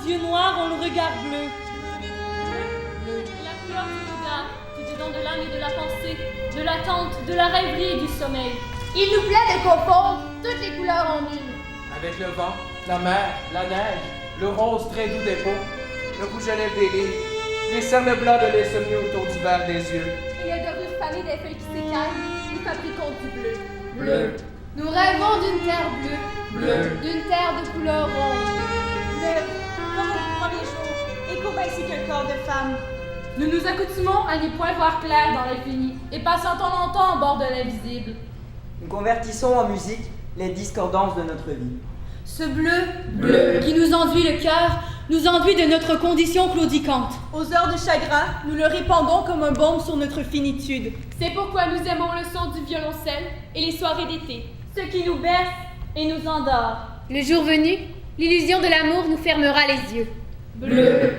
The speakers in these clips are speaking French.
yeux noirs ont le regard bleu. La couleur du regard, du dedans de l'âme et de la pensée, de l'attente, de la rêverie et du sommeil. Il nous plaît de confondre toutes les couleurs en une. Avec le vent, la mer, la neige, le rose très doux des peaux, le rouge à lèvres des livres, les cernes blancs de l'insomnie autour du verre des yeux. Et les dorures fanées des feuilles qui s'écaillent, nous fabriquons du bleu. Bleu. Nous rêvons d'une terre bleue. Bleu. D'une terre de couleur ronde. Bleu, comme au premier jour, et courbé ainsi qu'un corps de femme. Nous nous accoutumons à n'y point voir clair dans l'infini et patientons longtemps au bord de l'invisible. Nous convertissons en musique les discordances de notre vie. Ce bleu qui nous enduit le cœur, nous enduit de notre condition claudicante. Aux heures de chagrin, nous le répandons comme un baume sur notre finitude. C'est pourquoi nous aimons le son du violoncelle et les soirées d'été. Ce qui nous berce et nous endort. Le jour venu, l'illusion de l'amour nous fermera les yeux. Bleu.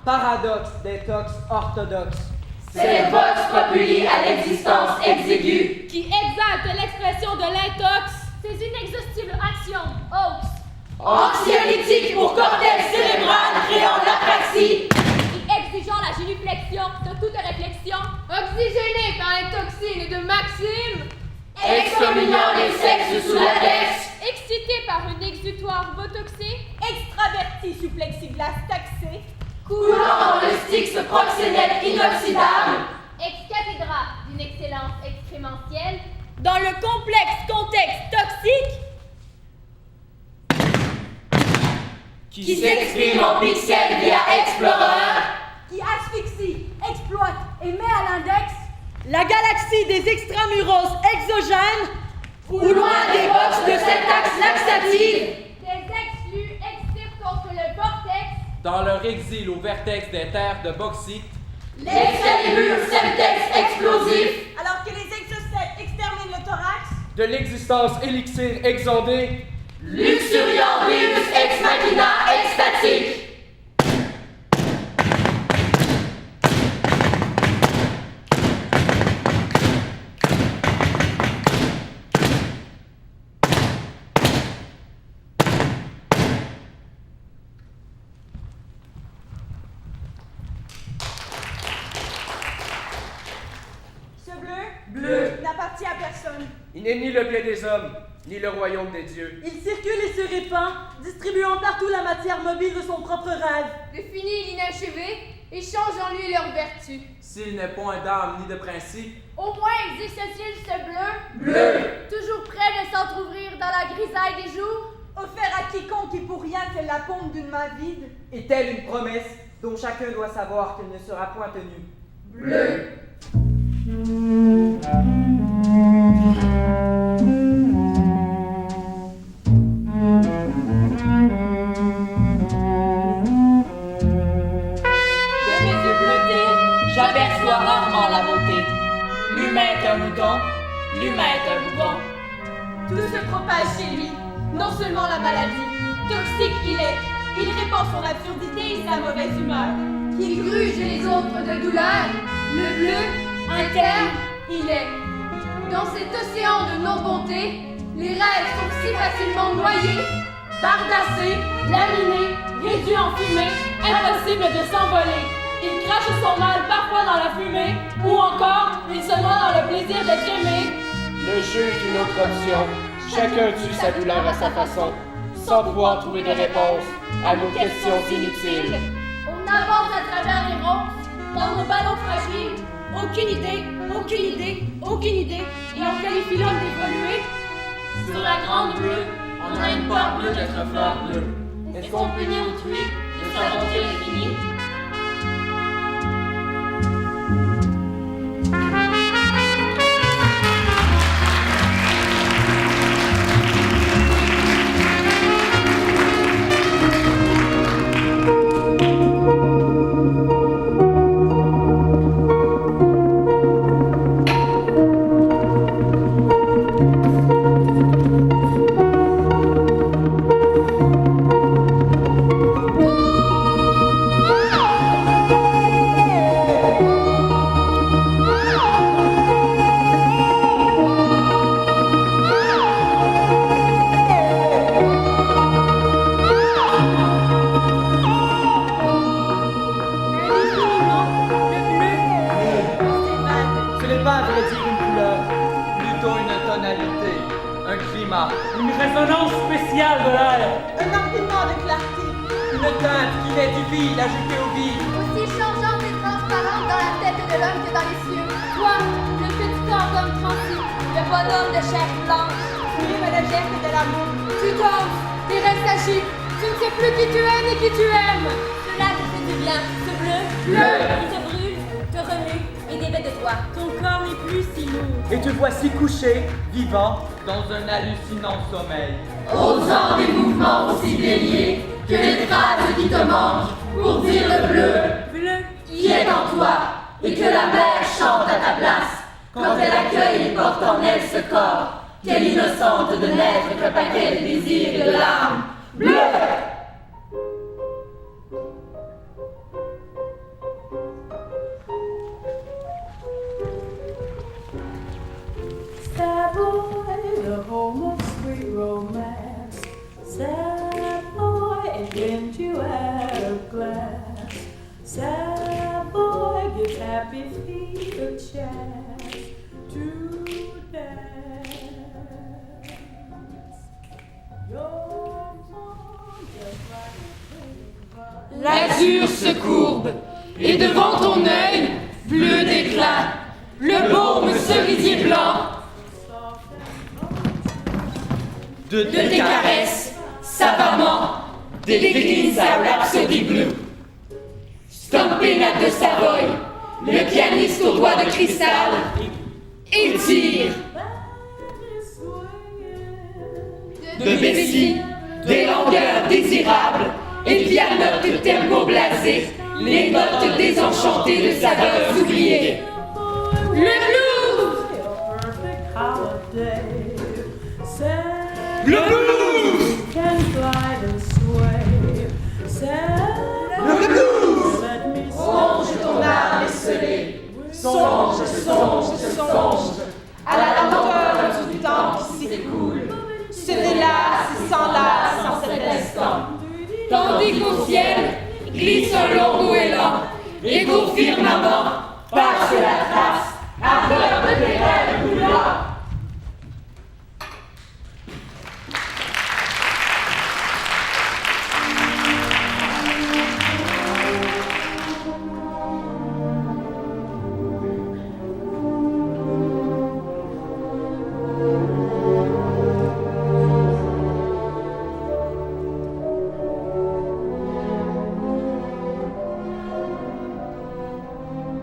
Paradoxe, détox, orthodoxe. C'est le vox populi à l'existence exiguë Qui exalte l'expression de l'intox, ses inexhaustibles actions, hoax. anxiolytique pour cortex cérébral créant l'apraxie Et exigeant la génuflexion de toute réflexion, Oxygéné par les toxines de Maxime. excommuniant les sexes sous latex excité par un exutoire botoxé, Extraverti sous plexiglas taxé. coulant dans le styx proxénète inoxydable ex cathedra d'une excellence excrémentielle, Dans le complexe contexte toxique, qui s'exprime en pixels via Explorer qui asphyxie, exploite et met à l'index la galaxie des extramuros exogènes, ou loin des boxes de syntaxe laxative des exclus expirent contre le vortex, Dans leur exil au vertex des terres de bauxite, l'excalibur semtex explosif alors que les exocètes exterminent le thorax. de l'existence élixir exondée, luxuriant virus ex machina extatique Ce bleu n'appartient à personne. il n'est ni le blé des hommes, ni le royaume des dieux. Il circule et se répand, distribuant partout la matière mobile de son propre rêve. Le fini et l'inachevé échangent en lui leur vertu. S'il n'est point d'âme ni de principe, Au moins existe-t-il ce bleu, toujours prêt de s'entr'ouvrir dans la grisaille des jours. Offert à quiconque qui pour rien fait la paume d'une main vide. Est-elle une promesse dont chacun doit savoir qu'elle ne sera point tenue? de mes yeux bleutés j'aperçois rarement la beauté l'humain est un mouton l'humain est un bougon Tout se propage chez lui, non seulement la maladie, Toxique il est. Il répand son absurdité et sa mauvaise humeur. Qui gruge les autres de douleur, le bleu, interne, il est. Dans cet océan de non-bonté, les rêves sont si facilement noyés, Bardassé, laminé, réduit en fumée, impossible de s'envoler. Il crache son mal parfois dans la fumée, ou encore, il se noie dans le plaisir d'être aimé. Le jeu est une autre option. Chacun tue sa douleur à sa façon, sans pouvoir trouver de réponse à nos questions inutiles. on avance à travers les ronces, Dans nos ballons fragiles, aucune idée, aucune idée, aucune idée, et on qualifie l'homme d'évoluer. Sur la grande bleue, on a une part bleue d'être fleur bleue. Est-ce qu'on punit autrui de sa volonté infinie? Ce n'est pas, à vrai dire, une couleur, plutôt une tonalité, un climat, Une résonance spéciale de l'air. Un empilement de clarté. une teinte qui met du vide ajoutée au vide. aussi changeante et transparente dans la tête de l'homme que dans les cieux. Toi, le petit corps d'homme transi, le bonhomme de chair blanche. Suivre le geste de l'amour. Tu tombes, et restes agi. Tu ne sais plus qui tu es ni qui tu aimes. Cela te fait du bien, ce bleu, qui te brûle, te remue et dévait de toi. Ton corps n'est plus si lourd. Et te voici couché, vivant, dans un hallucinant sommeil. Osant des mouvements aussi déliés que les phrases qui te manquent pour dire le bleu qui est en toi et que la mer chante à ta place quand elle accueille et porte en elle ce corps. Quelle innocente de n'être qu'un paquet de désirs et de larmes bleues. Sad boy, the home of sweet romance. Sad boy, it brings you out of glass. Sad boy, gives happy feet a chance to dance. Your song just like a L'azur se courbe et devant ton œil, bleu d'éclat, le baume cerisier blanc de tes caresses, savamment, décline sa rhapsodie bleue. Stompénate de Savoy, le pianiste aux doigts de cristal, il tire de Bessie des longueurs désirables et pianote tempo blasé, les notes désenchantées de saveurs oubliées. Le blues! perfect holiday. Sad Le blues! can glide and sway. Sad Le blues! let me Songe ton âme esselée, songe, songe, songe à la lenteur du temps qui s'écoule, se délasse et s'enlace en cet instant, tandis qu'au ciel glisse un long goéland et qu'au firmament passe la trace à fleur de tes rêves brûlants.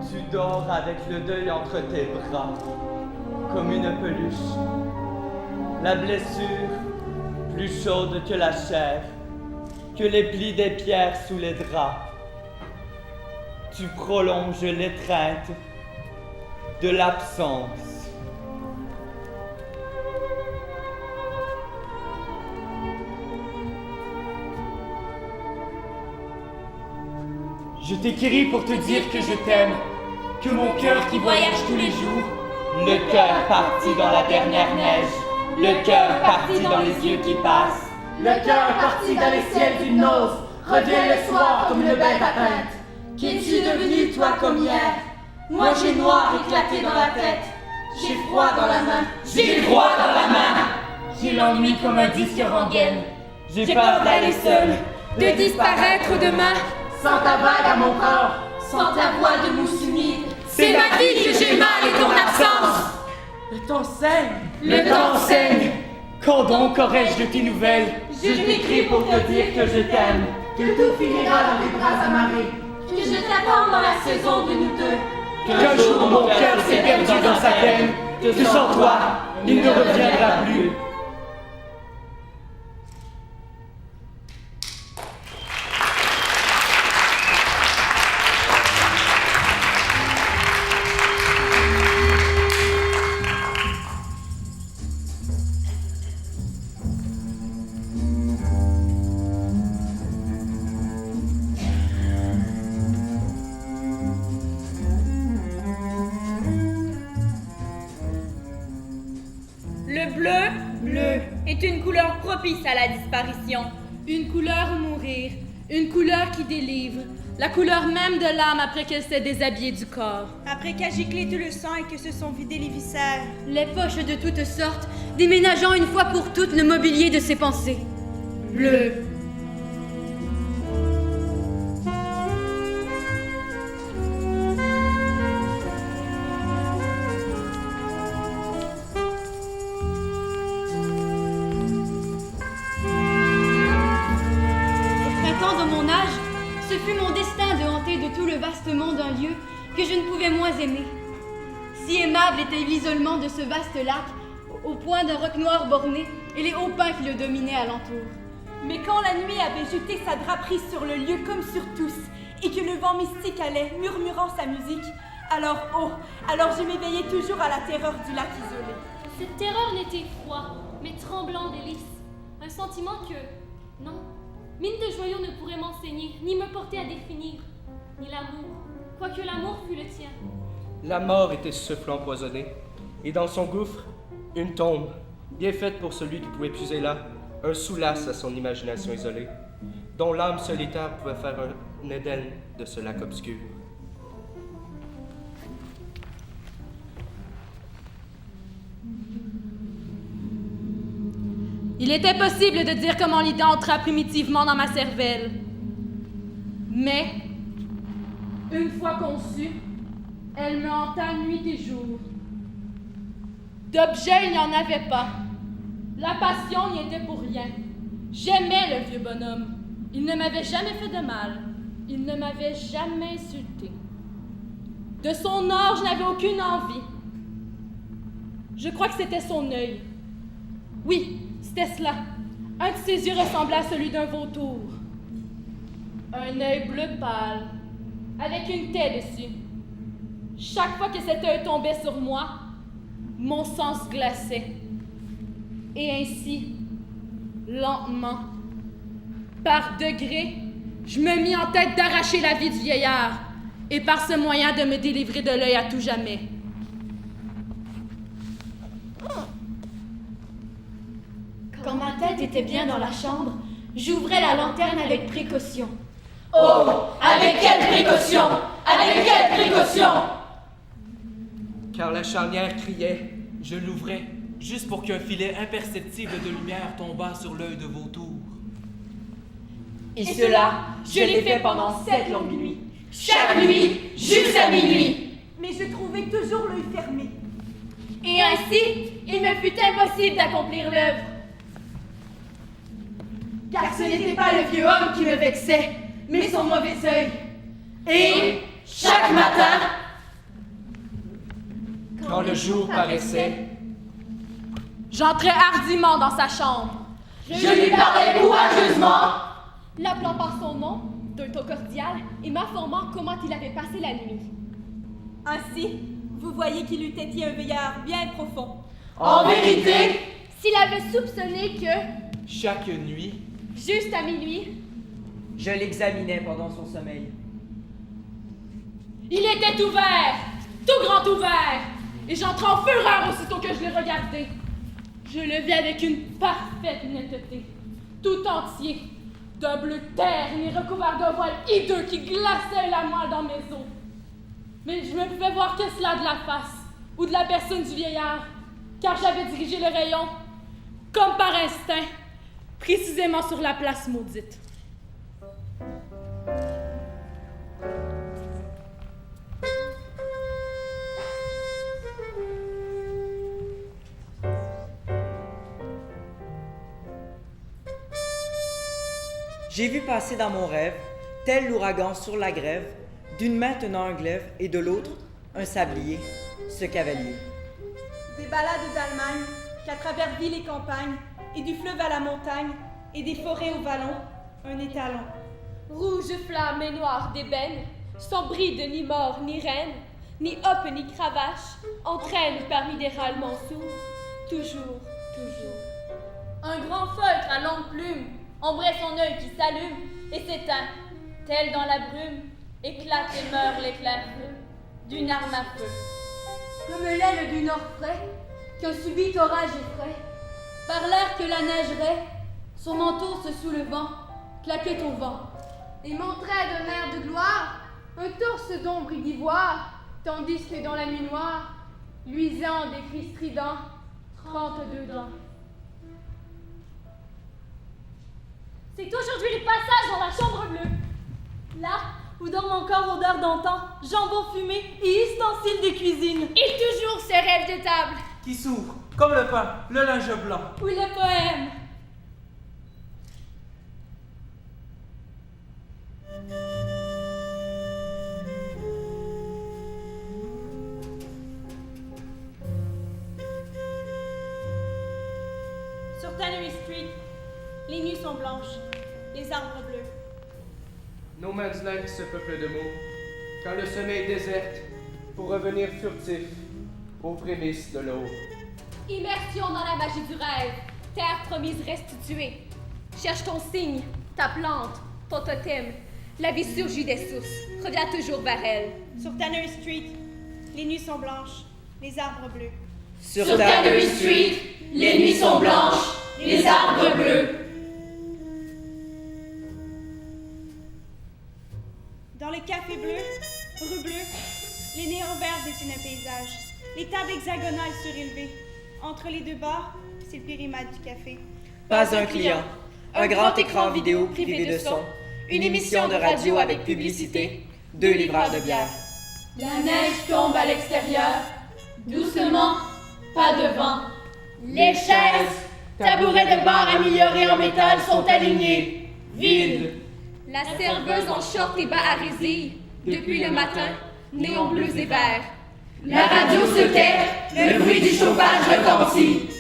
Tu dors avec le deuil entre tes bras, comme une peluche. La blessure, plus chaude que la chair, que les plis des pierres sous les draps. Tu prolonges l'étreinte de l'absence. Je t'écris pour te dire que je t'aime, que mon cœur qui voyage tous les jours, le cœur parti dans la dernière neige, le cœur parti dans les yeux qui passent, le cœur parti dans les ciels d'une noce, revient le soir comme une bête atteinte. Qu'es-tu devenu, toi, comme hier? Moi j'ai noir éclaté dans la tête, j'ai froid dans la main, j'ai froid dans la main. J'ai l'ennui comme un disque rengaine. J'ai peur d'aller seul, De disparaître demain. Sans ta vague à mon corps, sans ta voix de mousse humide. C'est ma vie que j'ai mal et ton absence. Le temps saigne. le temps saigne. Quand donc aurais-je de tes nouvelles? Je t'écris pour te dire que je t'aime, que tout finira dans des bras amarrés, que je t'attends dans la saison de nous deux. Qu'un jour mon cœur s'est perdu dans sa peine, que sans toi, il ne reviendra plus. Bleu est une couleur propice à la disparition. Une couleur où mourir. Une couleur qui délivre. La couleur même de l'âme après qu'elle s'est déshabillée du corps. Après qu'a giclé tout le sang et que se sont vidés les viscères. Les poches de toutes sortes, déménageant une fois pour toutes le mobilier de ses pensées. Bleu. Ce fut mon destin de hanter de tout le vaste monde un lieu que je ne pouvais moins aimer. Si aimable était l'isolement de ce vaste lac, au point d'un roc noir borné et les hauts pins qui le dominaient alentour. Mais quand la nuit avait jeté sa draperie sur le lieu comme sur tous, et que le vent mystique allait, murmurant sa musique, alors je m'éveillais toujours à la terreur du lac isolé. Cette terreur n'était froid, mais tremblant délice. Un sentiment que, non, mine de joyaux ne pourrait m'enseigner, ni me porter à définir, ni l'amour, quoique l'amour fût le tien. La mort était ce souffle empoisonné, et dans son gouffre, une tombe, bien faite pour celui qui pouvait puiser là, un sous-lace à son imagination isolée, dont l'âme solitaire pouvait faire un Éden de ce lac obscur. Il était possible de dire comment l'idée entra primitivement dans ma cervelle. Mais, une fois conçue, elle me hanta nuit et jour. D'objet, il n'y en avait pas. La passion n'y était pour rien. J'aimais le vieux bonhomme. Il ne m'avait jamais fait de mal. Il ne m'avait jamais insulté. De son or, je n'avais aucune envie. Je crois que c'était son œil. Oui, c'était cela. Un de ses yeux ressemblait à celui d'un vautour. Un œil bleu pâle, avec une taie dessus. Chaque fois que cet œil tombait sur moi, mon sang se glaçait. Et ainsi, lentement, par degrés, je me mis en tête d'arracher la vie du vieillard, et par ce moyen de me délivrer de l'œil à tout jamais. Quand ma tête était bien dans la chambre, j'ouvrais la lanterne avec précaution. Oh, avec quelle précaution! Avec quelle précaution! Car la charnière criait, je l'ouvrais, juste pour qu'un filet imperceptible de lumière tombât sur l'œil de vautour. Et cela, je l'ai fait pendant 7 longues nuits. Chaque nuit, jusqu'à minuit. Mais je trouvais toujours l'œil fermé. Et ainsi, il me fut impossible d'accomplir l'œuvre. Car ce n'était pas le vieux homme qui me vexait, mais son mauvais œil. Et chaque matin, Quand le jour paraissait, J'entrais hardiment dans sa chambre, je lui parlais courageusement. l'appelant par son nom, d'un ton cordial, et m'informant comment il avait passé la nuit. Ainsi, vous voyez qu'il eût été un veillard bien profond. En vérité, S'il avait soupçonné que, chaque nuit, juste à minuit, je l'examinais pendant son sommeil. Il était ouvert, tout grand ouvert, et j'entrais en fureur aussitôt que je l'ai regardé. Je le vis avec une parfaite netteté, tout entier, d'un bleu terne et recouvert d'un voile hideux qui glaçait la moelle dans mes os. Mais je ne pouvais voir que cela de la face, ou de la personne du vieillard, car j'avais dirigé le rayon, comme par instinct, précisément sur la place maudite. J'ai vu passer dans mon rêve, tel l'ouragan sur la grève, d'une main tenant un glaive et de l'autre un sablier, ce cavalier. Des ballades d'Allemagne, qu'à travers villes et campagnes, et du fleuve à la montagne, et des forêts au vallon, un étalon. Rouge flamme et noire d'ébène, sans bride ni mort ni reine, ni hop ni cravache, entraîne parmi des râlements sourds, toujours, toujours. Un grand feutre à longue plume ombrait son œil qui s'allume et s'éteint, tel dans la brume, éclate et meurt l'éclair-feu d'une arme à feu. Comme l'aile du nord frais, qu'un subit orage effraie, par l'air que la neige raie, son manteau se soulevant, claquait au vent, et montrait d'un air de gloire un torse d'ombre et d'ivoire, tandis que dans la nuit noire, luisant des cris stridents, 32 dents. C'est aujourd'hui le passage dans la chambre bleue. Là où dorment encore odeur d'antan, jambon fumé et ustensiles de cuisine. Et toujours ses rêves de table. Qui s'ouvre, comme le pain, le linge blanc. Oui, le poème. Sur Tannery Street, les nuits sont blanches, les arbres bleus. No Man's Land se peuple de mots, quand le sommeil déserte, pour revenir furtif aux prémices de l'eau. Immersion dans la magie du rêve, terre promise restituée. Cherche ton signe, ta plante, ton totem. La vie surgit des sources, reviens toujours vers elle. Sur Tannery Street, les nuits sont blanches, les arbres bleus. Sur Tannery Street, les nuits sont blanches, les arbres bleus. Dans les cafés bleus, rues bleues, les néons verts dessinent un paysage. Les tables hexagonales surélevées. Entre les deux bars, c'est le périmètre du café. Pas un client, un grand écran vidéo privé de son, une émission de radio avec publicité, 2 livreurs de bière. La neige tombe à l'extérieur, doucement, pas de vent. Les chaises, tabourets de bar améliorés en métal sont alignés, vides. La serveuse en short et bas à résille, depuis le matin, néons bleus et verts. La radio se tait, le bruit du chauffage retentit.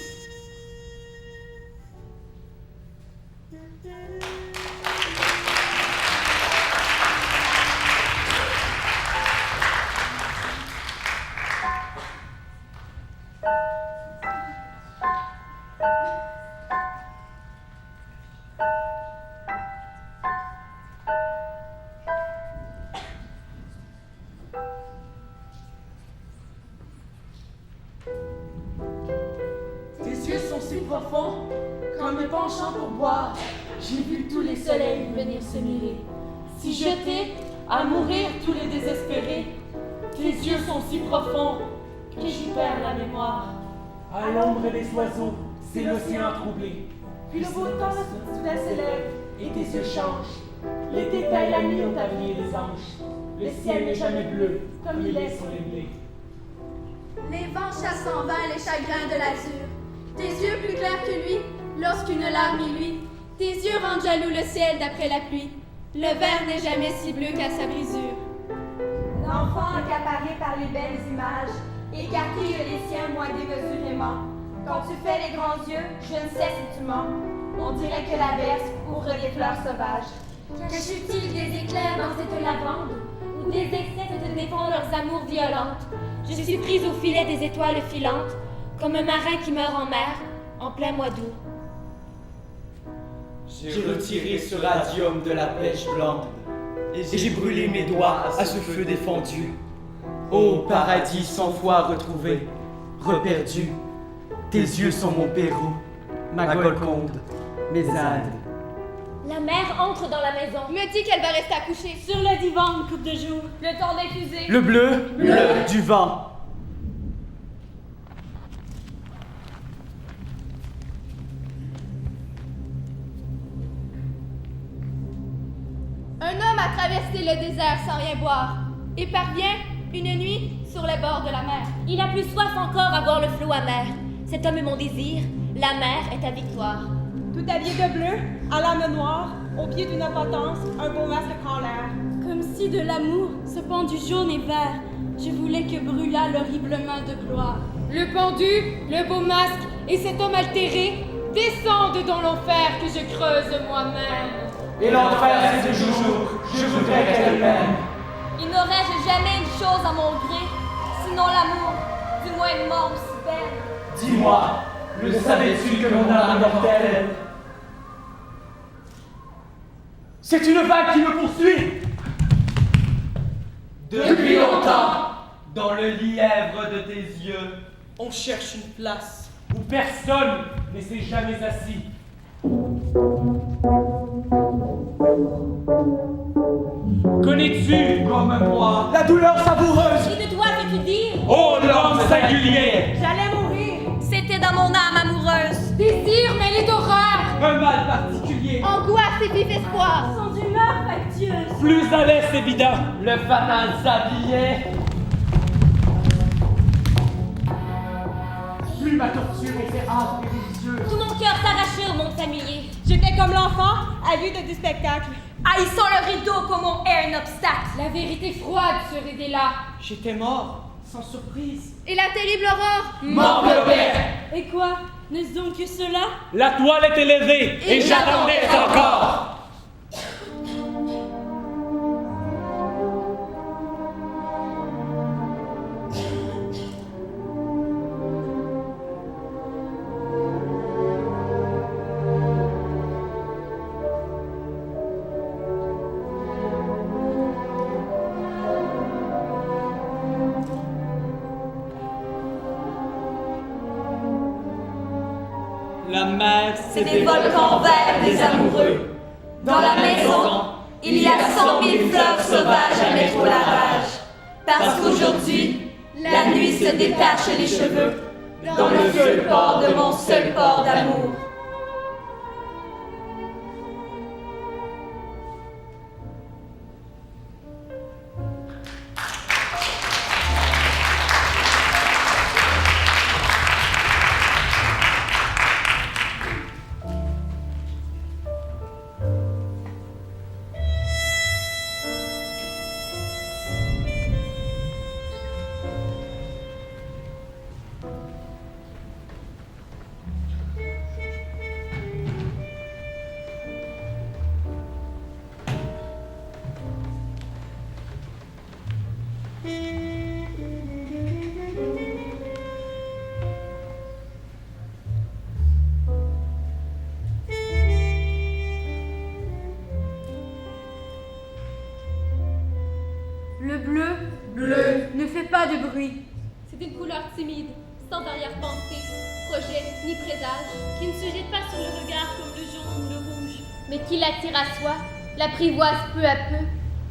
Profond, qu'en me penchant pour boire, j'ai vu tous les soleils venir se mêler, si jetés à mourir tous les désespérés. Tes yeux sont si profonds que j'y perds la mémoire. À l'ombre des oiseaux, c'est l'océan troublé. Puis le beau temps soudain s'élève et tes yeux changent. Les détails la nuit ont tablier les anges. Le ciel n'est jamais bleu comme il est sur les blés. Les vents chassent en vain les chagrins de l'azur. Tes yeux plus clairs que lui, lorsqu'une larme y luit. Tes yeux rendent jaloux le ciel d'après la pluie. Le verre n'est jamais si bleu qu'à sa brisure. L'enfant accaparé par les belles images, écarquille les siens moins démesurément. Quand tu fais les grands yeux, je ne sais si tu mens. On dirait que l'averse couvre des fleurs sauvages. Cache-t-il des éclairs dans cette lavande, où des excès te défendent leurs amours violentes? Je suis prise au filet des étoiles filantes, comme un marin qui meurt en mer, en plein mois d'août. J'ai retiré ce radium de la pêche blonde, et j'ai brûlé mes doigts à ce feu défendu. Ô paradis 100 fois retrouvé, reperdu, tes yeux sont mon Pérou, ma Golconde, mes Indes. La mère entre dans la maison. Me dit qu'elle va rester accouchée. Sur le divan, une coupe de jour. Le temps d'infuser. Le bleu, du vent. Un homme a traversé le désert sans rien boire et parvient, une nuit, sur les bords de la mer. Il a plus soif encore à boire le flot amer. Cet homme est mon désir, la mer est ta victoire. Tout habillé de bleu, à l'âme noire, au pied d'une potence, un beau masque en l'air. Comme si de l'amour, ce pendu jaune et vert, je voulais que brûlât l'horrible main de gloire. Le pendu, le beau masque et cet homme altéré descendent dans l'enfer que je creuse moi-même. Et l'enfer, c'est toujours, je voudrais qu'elle m'aime. Il n'aurais-je jamais une chose à mon gré, sinon l'amour, du moins une mort aussi belle. Dis-moi, le savais-tu que mon âme est mortelle? C'est une vague qui me poursuit! Depuis longtemps, dans le lièvre de tes yeux, On cherche une place. Où personne ne s'est jamais assis. Connais-tu, comme moi, la douleur savoureuse? Qui de toi veux-tu dire? Oh, l'homme singulier! J'allais mourir. C'était dans mon âme amoureuse. Désir mêlé d'horreur, Un mal particulier, Angoisse et vif espoir. Sans humeur factieuse. plus à l'aise évident. le fanal sablier, Plus ma torture était âpre et délicieuse. Tout mon cœur s'arrachait au monde familier. J'étais comme l'enfant, avide du spectacle. Haïssant le rideau comme on hait un obstacle. la vérité froide se révéla. J'étais mort, sans surprise. Et la terrible aurore. M'enveloppait. Et quoi? N'est-ce donc que cela? La toile était levée et j'attendais encore. la mer C'est des volcans verts des amoureux. Dans la maison, il y a 100 000 fleurs sauvages à mettre au lavage. Parce qu'aujourd'hui, la nuit se détache les cheveux dans le seul port de mon seul port d'amour. Le bleu, ne fait pas de bruit. C'est une couleur timide, sans arrière-pensée, projet ni présage, qui ne se jette pas sur le regard comme le jaune ou le rouge, mais qui l'attire à soi, l'apprivoise peu à peu,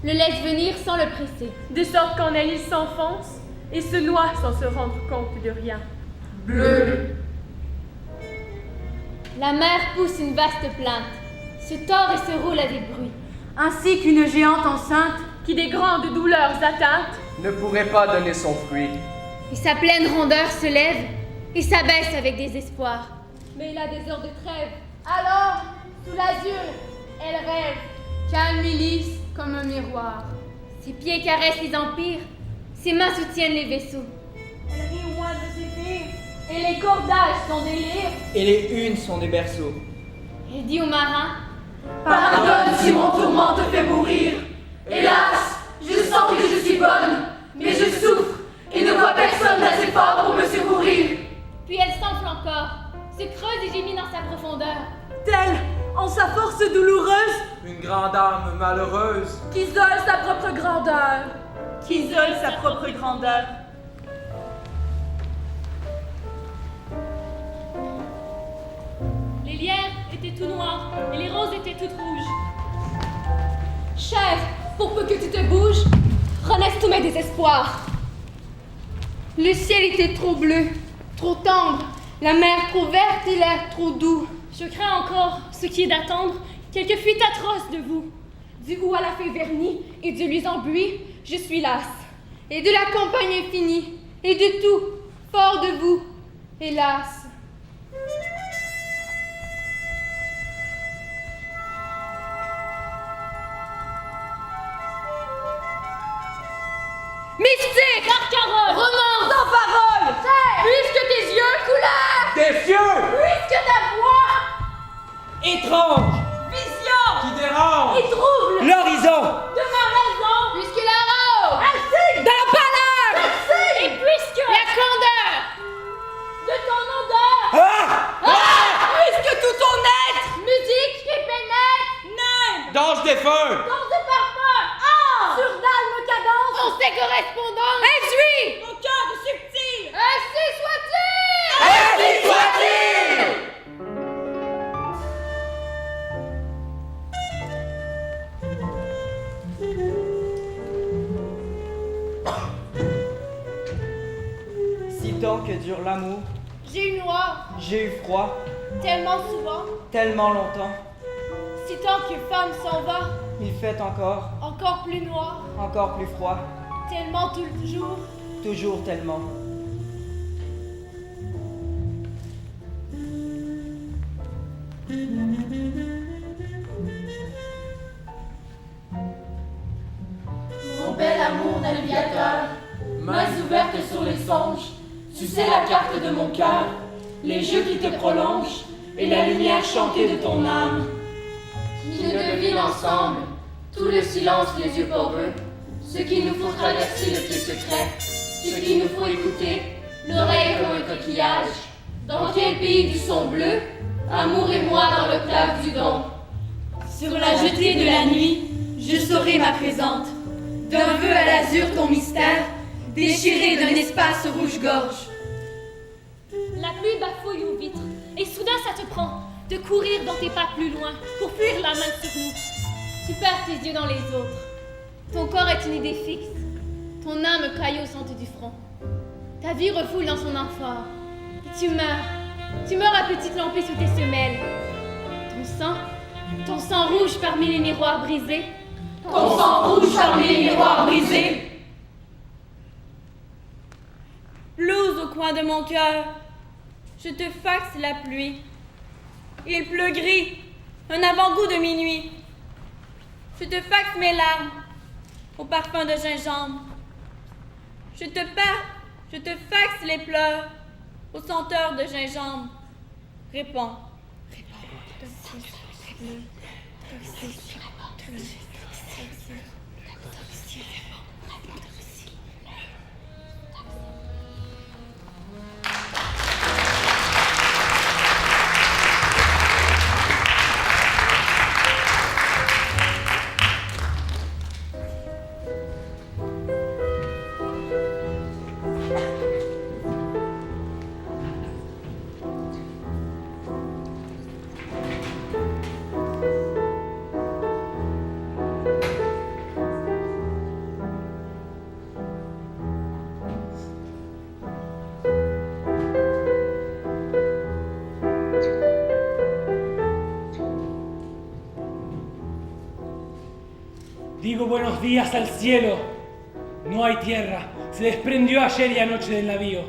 le laisse venir sans le presser. De sorte qu'en elle, il s'enfonce et se noie sans se rendre compte de rien. Bleu. La mer pousse une vaste plainte, se tord et se roule avec bruit. Ainsi qu'une géante enceinte Qui des grandes douleurs atteintes Ne pourrait pas donner son fruit. Et sa pleine rondeur se lève et s'abaisse avec désespoir. Mais il a des heures de trêve. Alors, sous l'azur, elle rêve, calme et lisse comme un miroir. Ses pieds caressent les empires, ses mains soutiennent les vaisseaux. Elle rit au moindre zéphyr. Et les cordages sont des lyres. Et les unes sont des berceaux. Elle dit aux marins, Pardonne si mon tourment te fait mourir. Hélas, je sens que je suis bonne, mais je souffre et ne vois personne d'assez fort pour me secourir. puis elle s'enfle encore, se creuse et gémit dans sa profondeur. Telle en sa force douloureuse, une grande âme malheureuse, qu'isole sa propre grandeur, qu'isole sa propre grandeur. Les lierres étaient tout noirs et les roses étaient toutes rouges. Cher, pour peu que tu te bouges, renaissent tous mes désespoirs. Le ciel était trop bleu, trop tendre, la mer trop verte et l'air trop doux. Je crains encore, ce qui est d'attendre, quelque fuite atroce de vous. Du haut à la feuille vernie et du luisant buis, je suis lasse. Et de la campagne infinie, et de tout, fort de vous, hélas. Mystique! Carcarolle! Romance! Sans parole! Puisque tes yeux, couleur! des cieux, Puisque ta voix, Étrange! vision! qui dérange, Et trouble! L'horizon! De ma raison! Puisque la rose! Ainsi! De la pâleur! Ainsi! Et puisque La candeur! De ton odeur! Puisque tout ton être! Musique qui pénètre! danse des feux, Danse de parfum! Sur d'almes cadences! On sait correspondance! Induit! Mon cœur de subtil! Ainsi soit-il! ainsi soit-il. Si tant que dure l'amour, J'ai eu noir, j'ai eu froid, tellement souvent. tellement longtemps. Si tant que femme s'en va, Il fait encore plus noir, encore plus froid, tellement toujours. toujours tellement. Mon bel amour navigateur, mains ouvertes sur les songes, tu sais la carte de mon cœur, les jeux qui te prolongent, et la lumière chantée de ton âme. Qui ne devine ensemble, tout le silence, les yeux poreux, ce qu'il nous faut traverser le pied secret, ce qu'il nous faut écouter, l'oreille comme un coquillage. Dans quel pays du son bleu, amour et moi dans le fleuve du don. Sur la jetée de la nuit, je saurai ma présente. D'un vœu à l'azur ton mystère, déchiré d'un espace rouge-gorge. la pluie bafouille aux vitres, et soudain ça te prend de courir dans tes pas plus loin pour fuir la main sur nous. Tu perds tes yeux dans les autres. Ton corps est une idée fixe, ton âme caillossante du front. Ta vie refoule dans son amphore, et tu meurs à petites lampées sous tes semelles. Ton sang rouge parmi les miroirs brisés. Ton sang rouge parmi les miroirs brisés. Blues au coin de mon cœur, je te faxe la pluie. Il pleut gris, un avant-goût de minuit. Je te faxe mes larmes, au parfum de gingembre. Je te faxe les pleurs, aux senteurs de gingembre. Réponds. Digo buenos días al cielo. No hay tierra. Se desprendió ayer y anoche del navío.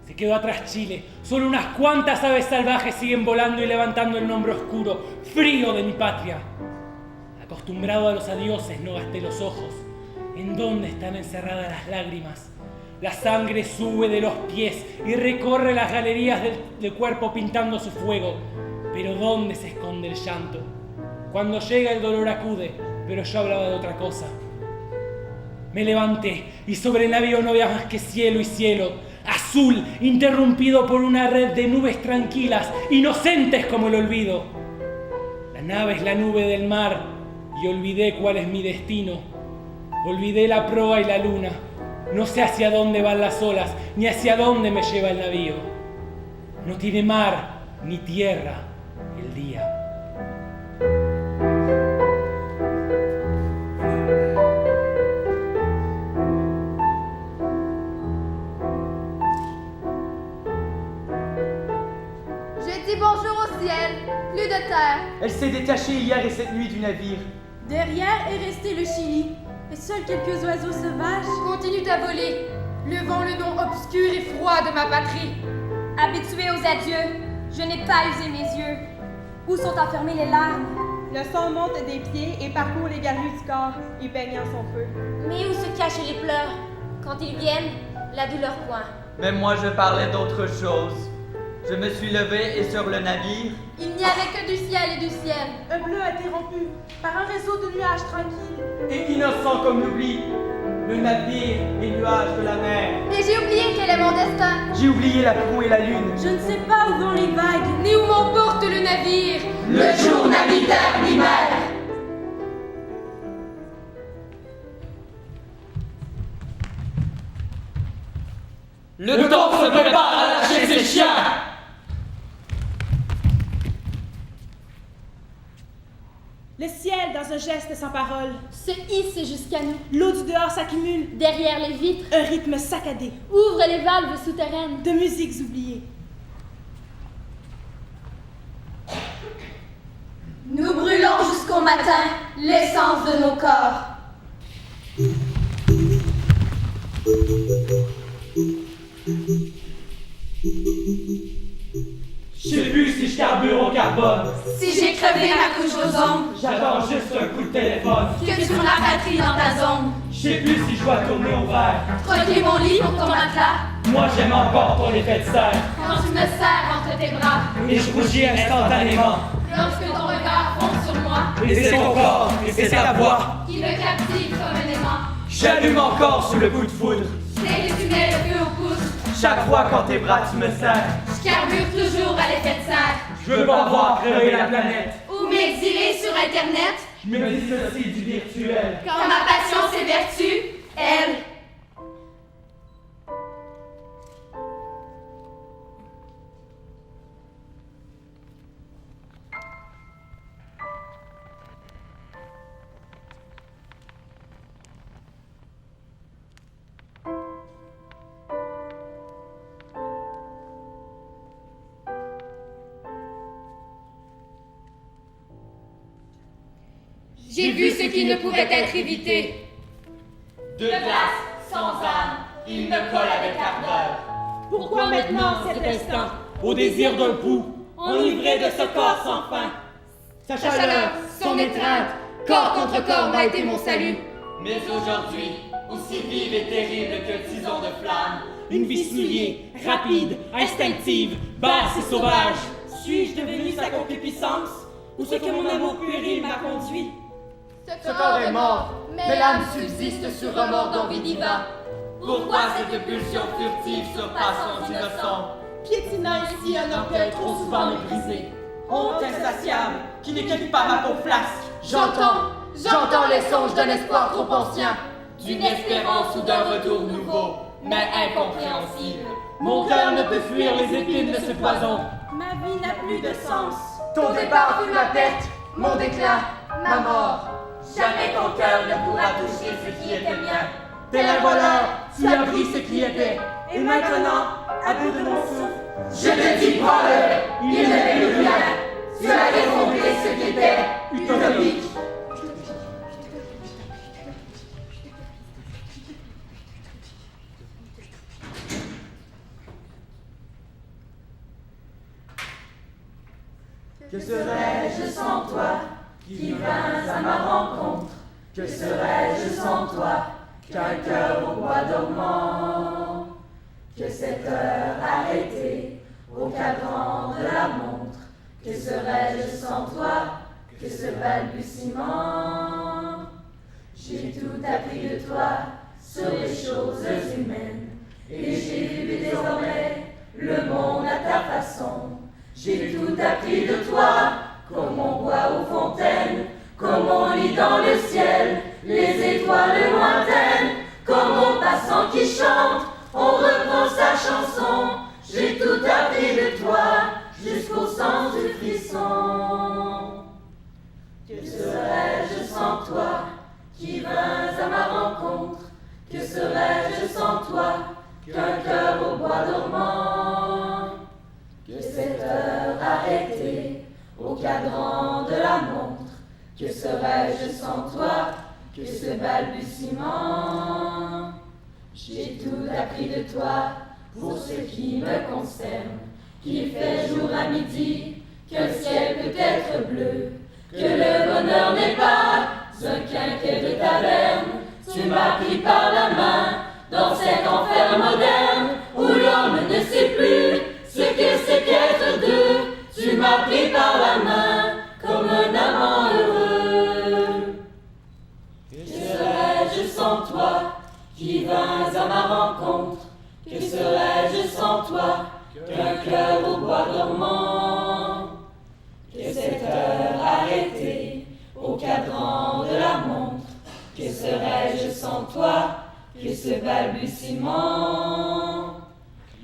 Se quedó atrás Chile. Solo unas cuantas aves salvajes siguen volando y levantando el nombre oscuro, frío de mi patria. Acostumbrado a los adioses, no gasté los ojos. ¿En dónde están encerradas las lágrimas? La sangre sube de los pies y recorre las galerías del cuerpo pintando su fuego. Pero ¿dónde se esconde el llanto? Cuando llega el dolor acude, pero yo hablaba de otra cosa. Me levanté y sobre el navío no había más que cielo y cielo, azul, interrumpido por una red de nubes tranquilas, inocentes como el olvido. La nave es la nube del mar y olvidé cuál es mi destino. Olvidé la proa y la luna. No sé hacia dónde van las olas, ni hacia dónde me lleva el navío. No tiene mar ni tierra el día. J'ai dit bonjour au ciel, plus de terre. Elle s'est détachée hier et cette nuit du navire. Derrière est resté le Chili, et seuls quelques oiseaux sauvages continuent à voler, levant le nom obscur et froid de ma patrie. Habituée aux adieux, je n'ai pas usé mes yeux. Où sont enfermées les larmes? Le sang monte des pieds et parcourt les galeries du corps, y baignant son feu. Mais où se cachent les pleurs? Quand ils viennent, la douleur pointe. Mais moi je parlais d'autre chose. Je me suis levé et sur le navire, il n'y avait que du ciel et du ciel. Un bleu interrompu par un réseau de nuages tranquilles. Et innocent comme l'oubli, le navire, les nuages de la mer. Mais j'ai oublié quel est mon destin. J'ai oublié la proue et la lune. Je ne sais pas où vont les vagues, ni où m'emporte le navire. Le jour n'a ni terre ni mer. Le temps se prépare à lâcher ses chiens. Le ciel, dans un geste sans parole, se hisse jusqu'à nous. L'eau du dehors s'accumule. Derrière les vitres, un rythme saccadé. Ouvre les valves souterraines. De musiques oubliées. Nous brûlons jusqu'au matin l'essence de nos corps. Je sais plus si je carbure au carbone. Si j'ai crevé ma couche d'ozone. J'attends juste un coup de téléphone. Que tu me rapatries dans ta zone. Je sais plus si je dois tourner au vert. Troquer mon lit pour ton matelas. Moi j'aime encore ton effet de serre. Quand tu me serres entre tes bras. Et je rougis instantanément. Lorsque ton regard fonce sur moi. Et c'est ton corps, et c'est ta voix qui me captive comme un aimant. J'allume encore sous le coup de foudre. Dès que tu mets le feu au pouce. Chaque fois quand tes bras tu me serres. Je carbure toujours à l'effet de serre. Je veux pas voir crever la planète. Ou m'exiler sur Internet. Je me dissocie du virtuel. Quand ma passion s'évertue, elle. J'ai vu ce qui ne pouvait être évité. De glace, sans âme, il me colle avec ardeur. Pourquoi maintenant cet instant? Au désir d'un pouls, enivré de ce corps sans fin. Sa chaleur, son étreinte, corps contre corps m'a été mon salut. Mais aujourd'hui, aussi vive et terrible que tison de flamme. Une vie souillée, rapide, instinctive, basse et sauvage. Suis-je devenu sa concupiscence? Ou ce que mon amour puéril m'a conduit? Ce corps est mort, mais l'âme subsiste sur remords d'envie divin. Pourquoi cette pulsion furtive surpasse son innocent? Piétinant ici un orgueil trop souvent méprisé. Honte insatiable, qui n'est que par ma peau flasque. J'entends les songes d'un espoir trop ancien. D'une espérance ou d'un retour nouveau, mais incompréhensible. Mon cœur ne peut fuir les épines de ce poison. Ma vie n'a plus de sens. Ton départ fut ma perte, mon déclin, ma mort. Jamais ton cœur ne pourra toucher ce qui était mien. Tel un voleur, tu as pris ce qui était. Et maintenant, à bout de mon souffle, je te dis, prends-le, il n'est plus rien. Tu as effondré ce qui était utopique. Que serais-je sans toi qui vins à ma rencontre? Que serais-je sans toi qu'un cœur au bois dormant? Que cette heure arrêtée au cadran de la montre? Que serais-je sans toi que ce balbutiement? J'ai tout appris de toi sur les choses humaines, et j'ai vu désormais le monde à ta façon. J'ai tout appris de toi, comme on boit aux fontaines, comme on lit dans le ciel les étoiles lointaines, comme au passant qui chante, on reprend sa chanson. J'ai tout appris de toi, jusqu'au sens du frisson. Que serais-je sans toi, qui vins à ma rencontre? Que serais-je sans toi, qu'un cœur au bois dormant? Que cette heure arrêtée au cadran de la montre? Que serais-je sans toi, que ce balbutiement? J'ai tout appris de toi, pour ce qui me concerne, qu'il fait jour à midi, que le ciel peut être bleu, que le bonheur n'est pas un quinquet de taverne. Tu m'as pris par la main dans cet enfer moderne où l'homme ne sait plus ce que c'est qu'être deux. Tu m'as pris par la main comme un amant heureux. Que serais-je sans toi qui vins à ma rencontre? Que serais-je sans toi qu'un cœur au bois dormant? Que cette heure arrêtée au cadran de la montre? Que serais-je sans toi que ce balbutiement?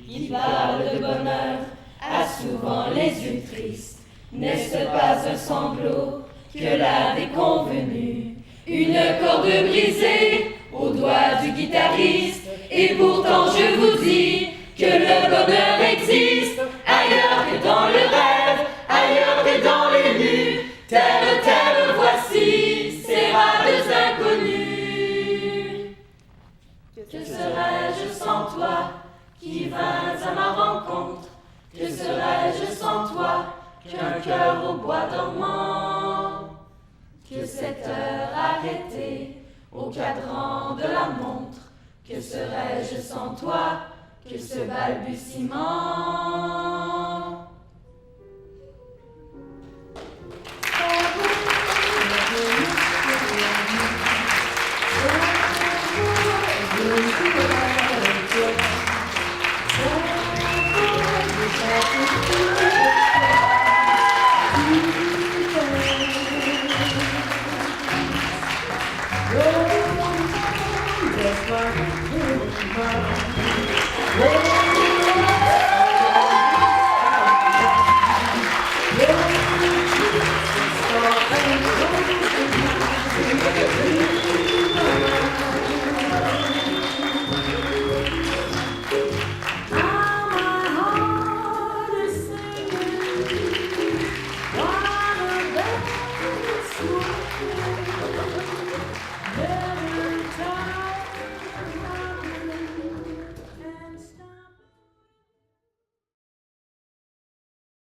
Qui parle de bonheur a souvent les yeux tristes. N'est-ce pas un sanglot que la déconvenue? Une corde brisée au doigt du guitariste. Et pourtant je vous dis que le bonheur existe ailleurs que dans le rêve, ailleurs que dans les nues. Terre, terre, voici ces rades inconnues. Que serais-je sans toi qui vins à ma rencontre? Que serais-je sans toi qu'un cœur au bois dormant? Que cette heure arrêtée au cadran de la montre? Que serais-je sans toi que ce balbutiement? Every time